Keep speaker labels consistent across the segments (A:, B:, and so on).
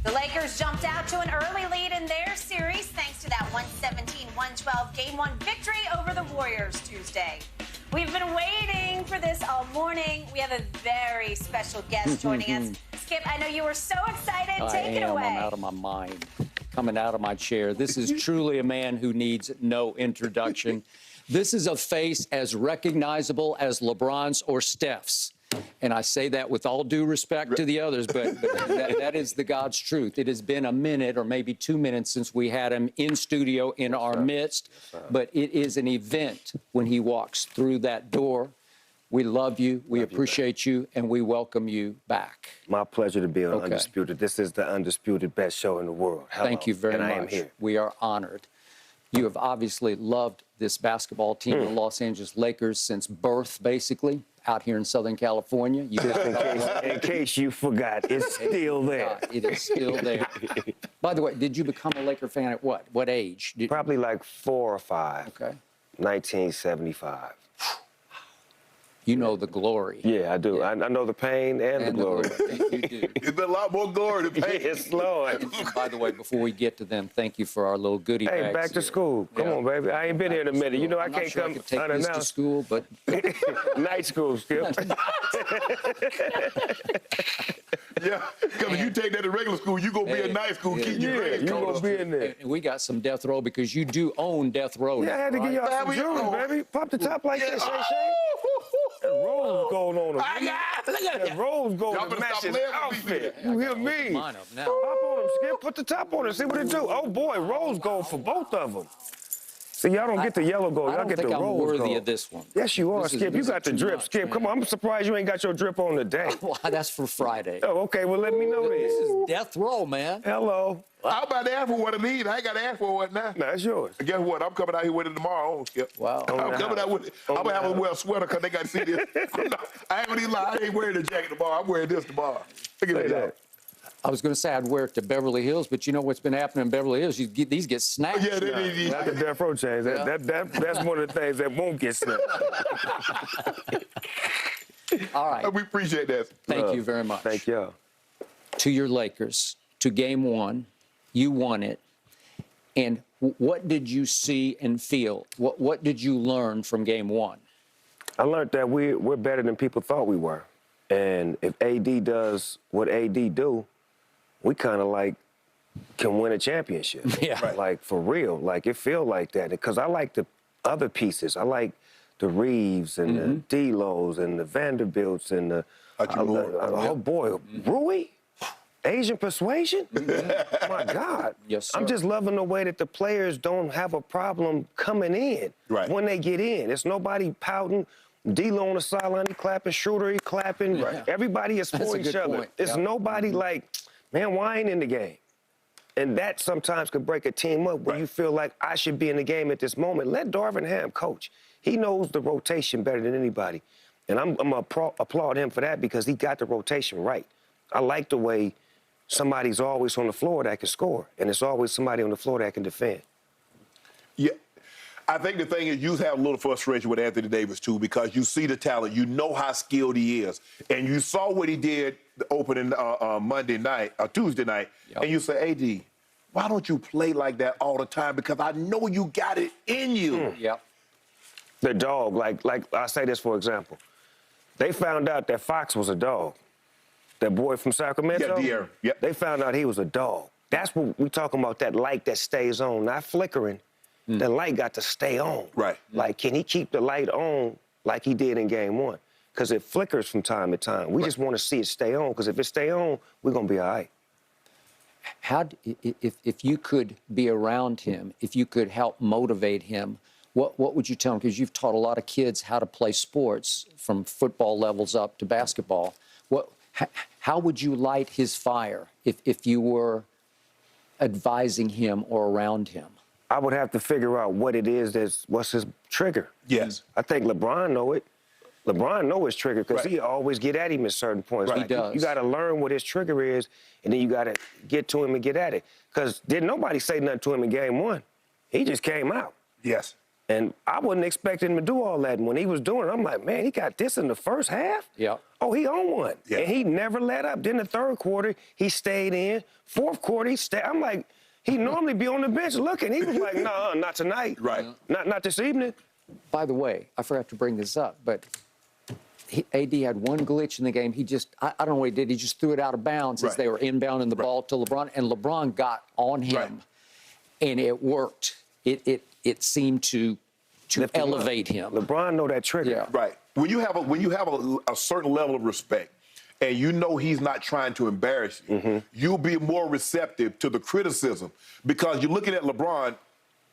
A: The Lakers jumped out to an early lead in their series thanks to that 117-112 Game 1 victory over the Warriors Tuesday. We've been waiting for this all morning. We have a very special guest joining us. Skip, I know you were so excited. Take it away.
B: I'm out of my mind, coming out of my chair. This is truly a man who needs no introduction. This is a face as recognizable as LeBron's or Steph's. And I say that with all due respect to the others, but that is the God's truth. It has been a minute or maybe 2 minutes since we had him in studio in our midst, but it is an event when he walks through that door. We love you, we appreciate you, and we welcome you back.
C: My pleasure to be on Undisputed. This is the undisputed best show in the world. Hello.
B: Thank you very much.
C: I am here.
B: We are honored. You have obviously loved this basketball team, the Los Angeles Lakers, since birth, basically, out here in Southern California.
C: In case you forgot, it's still there.
B: It is still there. By the way, did you become a Laker fan at what? What age?
C: Probably like 4 or 5.
B: Okay.
C: 1975.
B: You know the glory.
C: Yeah, I do. Yeah. I know the pain and the glory.
B: You do.
D: It's been a lot more glory than pain.
C: Yes, Lord.
B: And by the way, before we get to them, thank you for our little goodie bags.
C: Hey, back to school. Come on, baby. I ain't been here in a minute. You know I can't come
B: take this to school, but
C: night school, Skip.
D: Yeah, because if you take that to regular school, you gonna be in night school, keep your grades.
C: You gonna be in there.
B: And we got some death row because you do own death row.
C: Yeah, I had to give y'all some jewelry, baby. Pop the top like this, Shay. That rose gold on him. That rose gold to match his outfit. You hear me?
B: Mine up now.
C: Pop on him, Skip. Put the top on him. See what it do. Oh boy, rose gold for both of them. See, y'all don't get the yellow gold. Y'all get the rose gold.
B: I'm worthy of this one.
C: Yes, you are, Skip. You got the drip, Skip.
B: Man.
C: Come on, I'm surprised you ain't got your drip on today.
B: Well, that's for Friday.
C: Oh, okay. Well, let me know
B: This is death row, man.
C: Hello.
D: I'm about to ask for what I need. I ain't got to ask for what now.
C: Nah, it's yours.
D: And guess what? I'm coming out here with it tomorrow. Skip.
B: Wow.
D: I'm coming out with it. I'm going to have to wear a sweater because they got to see this. I ain't going to lie. I ain't wearing the jacket tomorrow. I'm wearing this tomorrow. Look at that.
B: I was going to say I'd wear it to Beverly Hills, but you know what's been happening in Beverly Hills? These get snatched.
D: Yeah, they
C: Not the death row chains. That's one of the things that won't get snatched.
B: All right.
D: We appreciate that.
B: Thank you very much.
C: Thank y'all.
B: To your Lakers, to Game 1, you won it. And what did you see and feel? What did you learn from Game 1?
C: I learned that we're better than people thought we were. And if AD does what AD do, we kind of like can win a championship.
B: Yeah.
C: Right. Like for real. Like it feel like that. Because I like the other pieces. I like the Reeves and the D-Los and the Vanderbilts and the oh boy, Rui? Asian persuasion? My God.
B: Yes, sir.
C: I'm just loving the way that the players don't have a problem coming in when they get in. It's nobody pouting. D-Lo on the sideline, he clapping. Schroeder, he clapping. Right. Everybody is for each other. It's nobody like, man, why ain't in the game? And that sometimes could break a team up where you feel like I should be in the game at this moment. Let Darvin Ham coach. He knows the rotation better than anybody. And I'm going to applaud him for that because he got the rotation right. I like the way somebody's always on the floor that can score, and it's always somebody on the floor that can defend.
D: Yeah. I think the thing is you have a little frustration with Anthony Davis, too, because you see the talent. You know how skilled he is. And you saw what he did the opening Tuesday night, and you say, AD, why don't you play like that all the time? Because I know you got it in you.
B: Yep.
C: The dog, like I say this for example. They found out that Fox was a dog. That boy from Sacramento?
D: Yeah, De'Aaron. Yep.
C: They found out he was a dog. That's what we talking about, that light that stays on, not flickering. The light got to stay on.
D: Right.
C: Like, can he keep the light on like he did in Game 1? Because it flickers from time to time. We just want to see it stay on, because if it stay on, we're going to be all right.
B: If you could be around him, if you could help motivate him, what would you tell him? Because you've taught a lot of kids how to play sports from football levels up to basketball. How would you light his fire if you were advising him or around him?
C: I would have to figure out what it is what's his trigger.
D: Yes.
C: I think LeBron know it. LeBron know his trigger because he always get at him at certain points.
B: Right. He does.
C: You got to learn what his trigger is, and then you got to get to him and get at it. Because didn't nobody say nothing to him in Game 1. He just came out.
D: Yes.
C: And I wasn't expecting him to do all that. And when he was doing it, I'm like, man, he got this in the first half?
B: Yeah.
C: Oh, he on one. Yeah. And he never let up. Then the third quarter, he stayed in. Fourth quarter, he stayed. I'm like, he normally be on the bench looking. He was like, no, not tonight.
D: Right.
C: Not this evening.
B: By the way, I forgot to bring this up, but AD had one glitch in the game. He just, I don't know what he did. He just threw it out of bounds as they were inbounding the ball to LeBron, and LeBron got on him, and it worked. It seemed to elevate him.
C: LeBron know that trigger.
B: Yeah.
D: Right. When you have a certain level of respect, and you know he's not trying to embarrass you, you'll be more receptive to the criticism because you're looking at LeBron.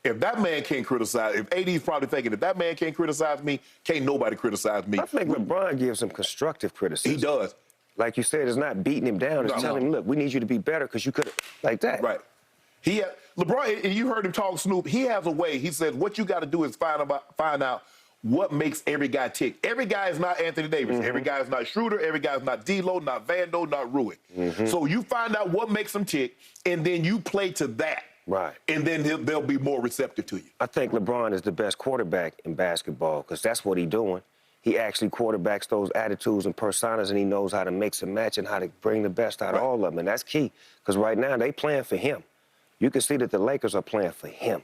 D: If that man can't criticize, if AD's probably thinking, if that man can't criticize me, can't nobody criticize me.
C: I think LeBron gives him constructive criticism.
D: He does.
C: Like you said, it's not beating him down. It's telling him, look, we need you to be better because you could, like that.
D: Right. LeBron, and you heard him talk, Snoop, he has a way. He says, what you got to do is find out what makes every guy tick. Every guy is not Anthony Davis. Every guy is not Schroeder. Every guy is not D'Lo, not Vando, not Rui. So you find out what makes them tick, and then you play to that.
C: Right.
D: And then they'll be more receptive to you.
C: I think LeBron is the best quarterback in basketball because that's what he's doing. He actually quarterbacks those attitudes and personas, and he knows how to mix and match and how to bring the best out of all of them. And that's key because right now they playing for him. You can see that the Lakers are playing for him.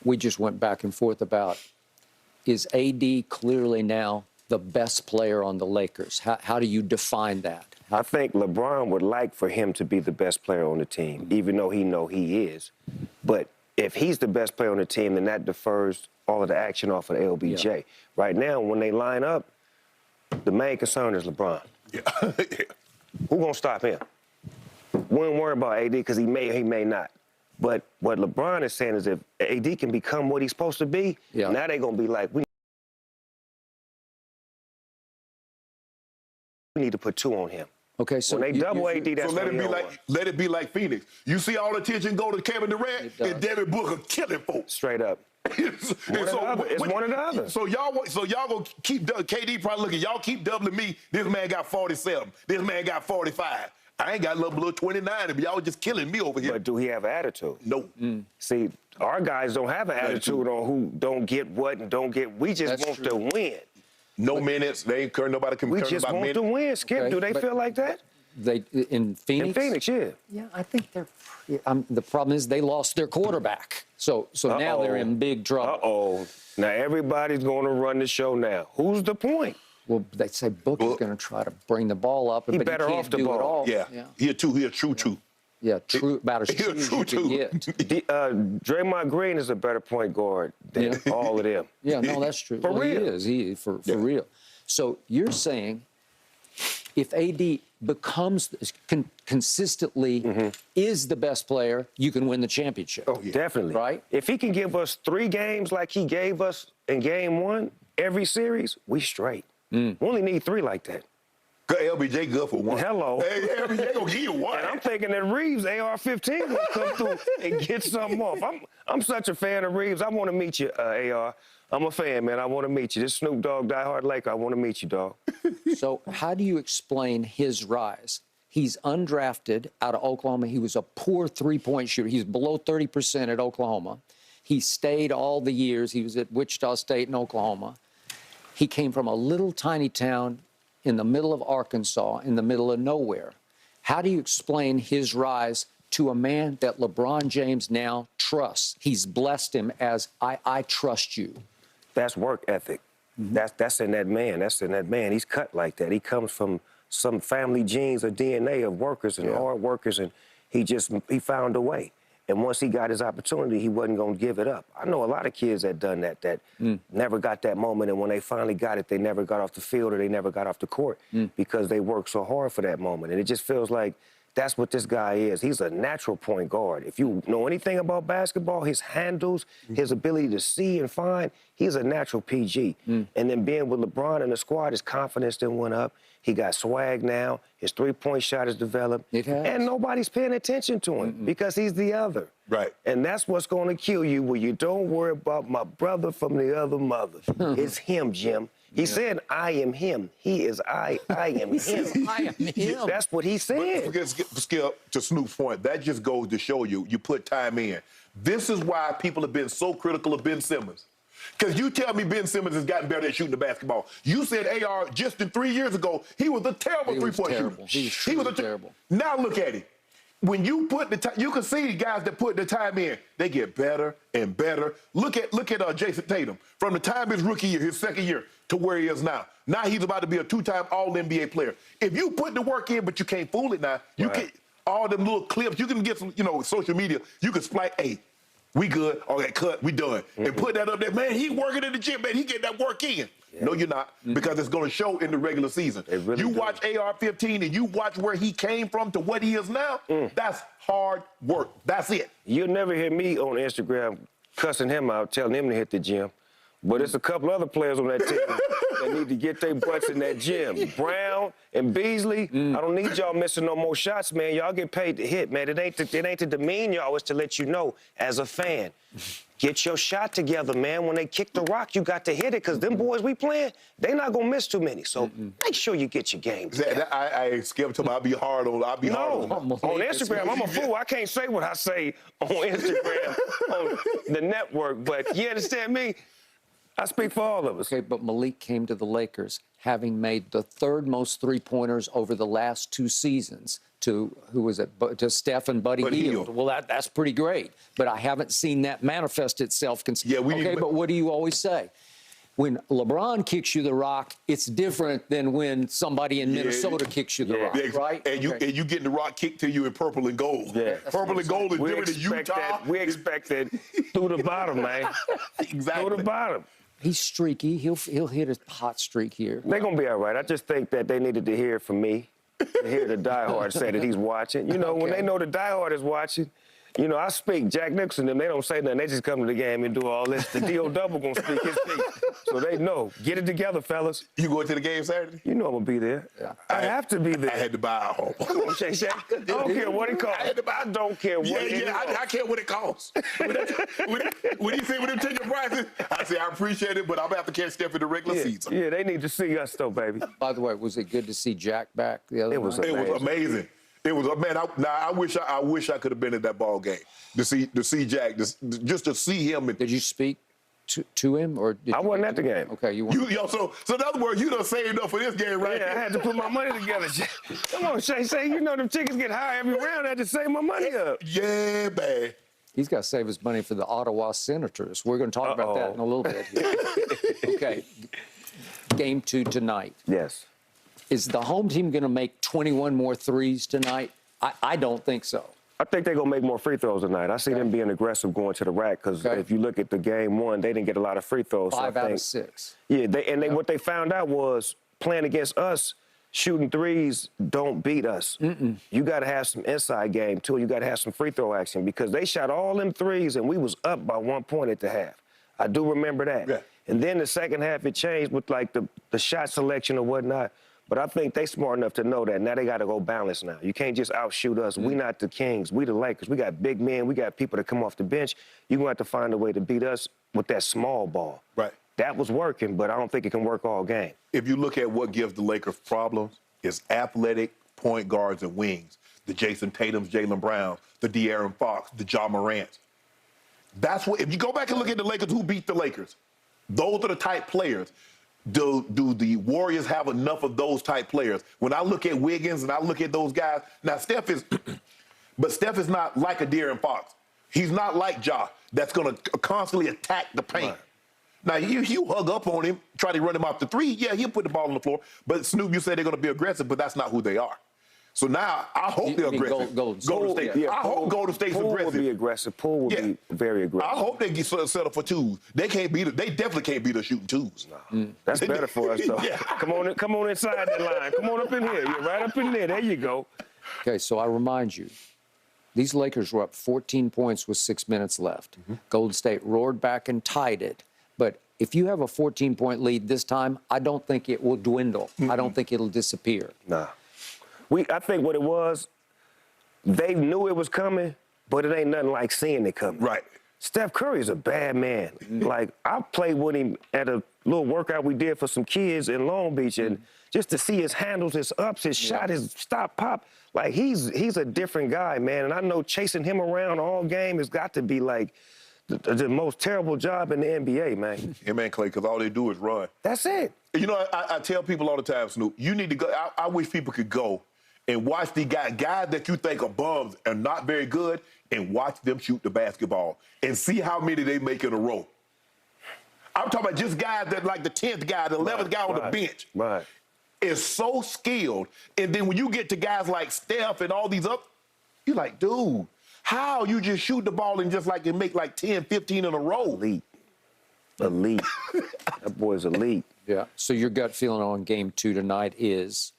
B: We just went back and forth about, is AD clearly now the best player on the Lakers? How do you define that?
C: I think LeBron would like for him to be the best player on the team, even though he is. But if he's the best player on the team, then that defers all of the action off of LBJ. Yeah. Right now, when they line up, the main concern is LeBron.
D: Yeah.
C: Who gonna stop him? We don't worry about AD because he may or he may not. But what LeBron is saying is if AD can become what he's supposed to be, now they're gonna be like, we need to put 2 on him.
B: Okay, so
C: when they double AD, that's
D: so let it be like Phoenix. You see all the attention go to Kevin Durant and Devin Booker killing folks.
C: Straight up. It's one or the other.
D: So y'all gonna keep KD probably looking. Y'all keep doubling me. This man got 47. This man got 45. I ain't got a little 29. But y'all just killing me over here.
C: But do he have an attitude?
D: No.
C: See, our guys don't have an attitude on who don't get what and don't get. We just want to win.
D: No minutes. They ain't care nobody can.
C: We just want to win. Skip, okay, do they feel like that?
B: They in Phoenix.
C: In Phoenix, yeah.
B: Yeah, I think they're. The problem is they lost their quarterback, so now they're in big trouble.
C: Now everybody's going to run the show now. Who's the point?
B: Well, they say Booker's going to try to bring the ball up, but he
C: better
B: can't
C: off the
B: do
C: ball.
B: it all.
D: Yeah. He a true two.
B: Yeah, true. About as true as you can get.
C: Draymond Green is a better point guard than all of them.
B: Yeah, no, that's true.
C: For real.
B: He is. For real. So you're saying if AD becomes consistently is the best player, you can win the championship.
C: Oh, yeah. Definitely.
B: Right?
C: If he can give us 3 games like he gave us in game 1, every series, we straight. We only need 3 like that.
D: LBJ good for 1.
C: Hello.
D: Hey, LBJ gonna give you 1.
C: And I'm thinking that Reeves, AR-15, will come through and get something off. I'm such a fan of Reeves. I want to meet you, AR. I'm a fan, man. I want to meet you. This Snoop Dogg diehard Laker. I want to meet you, dog.
B: So how do you explain his rise? He's undrafted out of Oklahoma. He was a poor three-point shooter. He's below 30% at Oklahoma. He stayed all the years. He was at Wichita State in Oklahoma. He came from a little tiny town in the middle of Arkansas, in the middle of nowhere. How do you explain his rise to a man that LeBron James now trusts? He's blessed him as, I trust you.
C: That's work ethic. That's in that man. That's in that man. He's cut like that. He comes from some family genes or DNA of workers and hard workers, and he found a way. And once he got his opportunity, he wasn't going to give it up. I know a lot of kids that done that never got that moment, and when they finally got it, they never got off the field or they never got off the court because they worked so hard for that moment. And it just feels like that's what this guy is. He's a natural point guard. If you know anything about basketball, his handles, his ability to see and find, he's a natural PG. And then being with LeBron and the squad, his confidence then went up. He got swag now. His three-point shot has developed.
B: It has.
C: And nobody's paying attention to him because he's the other.
D: Right.
C: And that's what's going to kill you when you don't worry about my brother from the other mother. It's him, Jim. He said, I am him. He is I am him.
B: I am him.
C: That's what he said.
D: But Skip, to Snoop's point, that just goes to show you put time in. This is why people have been so critical of Ben Simmons. Because you tell me Ben Simmons has gotten better at shooting the basketball. You said AR just in 3 years ago, he was a terrible three-point shooter.
B: He was terrible.
D: Now look at him. When you put the time, you can see guys that put the time in, they get better and better. Look at Jason Tatum. From the time his rookie year, his second year, to where he is now. Now he's about to be a 2-time All-NBA player. If you put the work in, but you can't fool it now, you can all them little clips, you can get some, social media, you can splice, hey, we good, all that cut, we done. And put that up there, man, he working in the gym, man, he getting that work in. Yeah. No, you're not, because it's going to show in the regular season. Really you watch AR-15 and you watch where he came from to what he is now, that's hard work. That's it.
C: You'll never hear me on Instagram cussing him out, telling him to hit the gym. But it's a couple other players on that team that need to get their butts in that gym. Brown and Beasley, I don't need y'all missing no more shots, man. Y'all get paid to hit, man. It ain't to demean y'all, it's to let you know, as a fan, get your shot together, man. When they kick the rock, you got to hit it, because them boys we playing, they not going to miss too many. So make sure you get your game together.
D: I Skip told me I'll be hard on
C: Instagram, I'm a fool. I can't say what I say on Instagram, on the network. But you understand me? I speak for all of us.
B: Okay, but Malik came to the Lakers having made the third most three-pointers over the last 2 seasons to, who was it, to Steph and Buddy Hield. Well, that's pretty great, but I haven't seen that manifest itself. But what do you always say? When LeBron kicks you the rock, it's different than when somebody in Minnesota kicks you the rock, right?
D: And you getting the rock kicked to you in purple and gold.
C: Yeah.
D: Purple and gold is different than Utah.
C: We expect it through the bottom, man.
D: Exactly.
C: Through the bottom.
B: He's streaky. He'll hit a hot streak here.
C: They're going to be all right. I just think that they needed to hear from me, to hear the diehard say that he's watching. When they know the diehard is watching, I speak. Jack Nicholson, them, they don't say nothing. They just come to the game and do all this. The D.O. Double going to speak his piece. So they know. Get it together, fellas.
D: You going to the game Saturday?
C: You know I'm going to be there. Yeah. I have to be there.
D: I had to buy a home.
C: Come on, Shay Shay. I don't care what it costs. I don't care what it costs.
D: I care what it costs. When you say when them ticket prices, I say I appreciate it, but I'm going to have to catch Steph in the regular season.
C: Yeah, they need to see us, though, baby.
B: By the way, was it good to see Jack back the other night?
D: It was amazing. It was, man, I wish I could have been at that ball game to see Jack, just to see him.
B: Did you speak to him, or
C: I wasn't at the game?
B: Okay, you weren't.
D: So in other words, you done saved up for this game, right?
C: Yeah, I had to put my money together. Come on, Shay, them tickets get high every round. I had to save my money up.
D: Yeah, man.
B: He's got to save his money for the Ottawa Senators. We're going to talk about that in a little bit here. Okay, game 2 tonight.
C: Yes.
B: Is the home team going to make 21 more threes tonight? I don't think so.
C: I think they're going to make more free throws tonight. I see them being aggressive going to the rack, because if you look at the game 1, they didn't get a lot of free throws.
B: 5 out of 6.
C: Yeah, what they found out was playing against us, shooting threes don't beat us. You got to have some inside game, too. You got to have some free throw action, because they shot all them threes, and we was up by 1 point at the half. I do remember that. Yeah. And then the second half, it changed with, like, the shot selection or whatnot. But I think they smart enough to know that now they got to go balance now. You can't just outshoot us. We not the Kings. We the Lakers. We got big men. We got people that come off the bench. You're going to have to find a way to beat us with that small ball.
D: Right.
C: That was working, but I don't think it can work all game.
D: If you look at what gives the Lakers problems, it's athletic point guards and wings. The Jason Tatums, Jaylen Browns, the De'Aaron Fox, the Ja Morants. That's what, if you go back and look at the Lakers, who beat the Lakers? Those are the type players. Do the Warriors have enough of those type players? When I look at Wiggins and I look at those guys, now Steph is not like a De'Aaron Fox. He's not like Ja, that's going to constantly attack the paint. Right. Now, you hug up on him, try to run him off the 3, yeah, he'll put the ball on the floor. But Snoop, you said they're going to be aggressive, but that's not who they are. So now, I hope they're aggressive. Golden State. Yeah, I hope Golden State's aggressive.
C: Poole will be aggressive. Poole will be very aggressive.
D: I hope they get settled for 2s. They definitely can't beat us shooting 2s.
C: No. That's better for us, though. Yeah. Come on inside that line. Come on up in here. You're right up in there. There you go.
B: Okay, so I remind you, these Lakers were up 14 points with 6 minutes left. Golden State roared back and tied it. But if you have a 14-point lead this time, I don't think it will dwindle. I don't think it'll disappear.
C: Nah. I think what it was, they knew it was coming, but it ain't nothing like seeing it coming.
D: Right.
C: Steph Curry's a bad man. Like, I played with him at a little workout we did for some kids in Long Beach, and just to see his handles, his ups, his shot, his stop, pop. Like, he's a different guy, man. And I know chasing him around all game has got to be, like, the most terrible job in the NBA, man.
D: Yeah, man, Clay, because all they do is run.
C: That's it.
D: You know, I tell people all the time, Snoop, you need to go. I wish people could go and watch the guys that you think are bums and not very good, and watch them shoot the basketball and see how many they make in a row. I'm talking about just guys that like the 10th guy, the 11th guy on the bench.
C: Right.
D: Is so skilled. And then when you get to guys like Steph and all these you're like, dude, how you just shoot the ball and just like and make like 10, 15 in a row?
C: Elite. That boy's elite.
B: Yeah. So your gut feeling on game 2 tonight is?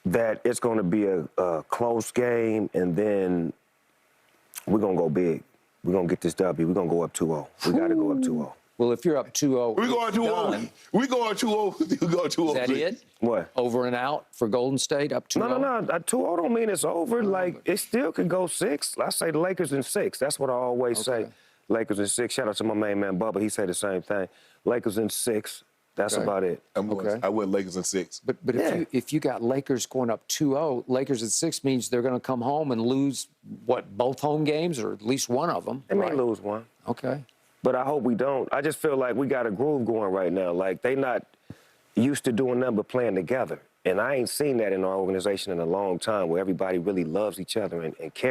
C: That it's going to be a close game, and then we're going to go big. We're going to get this W. We're going to go up 2-0. We got to go up 2-0.
B: Well, if you're up 2-0,
D: we're going 2-0. We're going 2-0. We're going 2-0.
B: Is that it?
C: What?
B: Over and out for Golden State, up 2-0?
C: No. 2-0 don't mean it's over. Like, it still could go 6. I say the Lakers in 6. That's what I always say. Lakers in 6. Shout out to my main man, Bubba. He said the same thing. Lakers in 6. That's about it.
D: I went Lakers in 6.
B: But if you got Lakers going up 2-0, Lakers at 6 means they're going to come home and lose, what, both home games or at least one of them?
C: They may lose one.
B: Okay.
C: But I hope we don't. I just feel like we got a groove going right now. Like, they not used to doing nothing but playing together. And I ain't seen that in our organization in a long time, where everybody really loves each other and cares.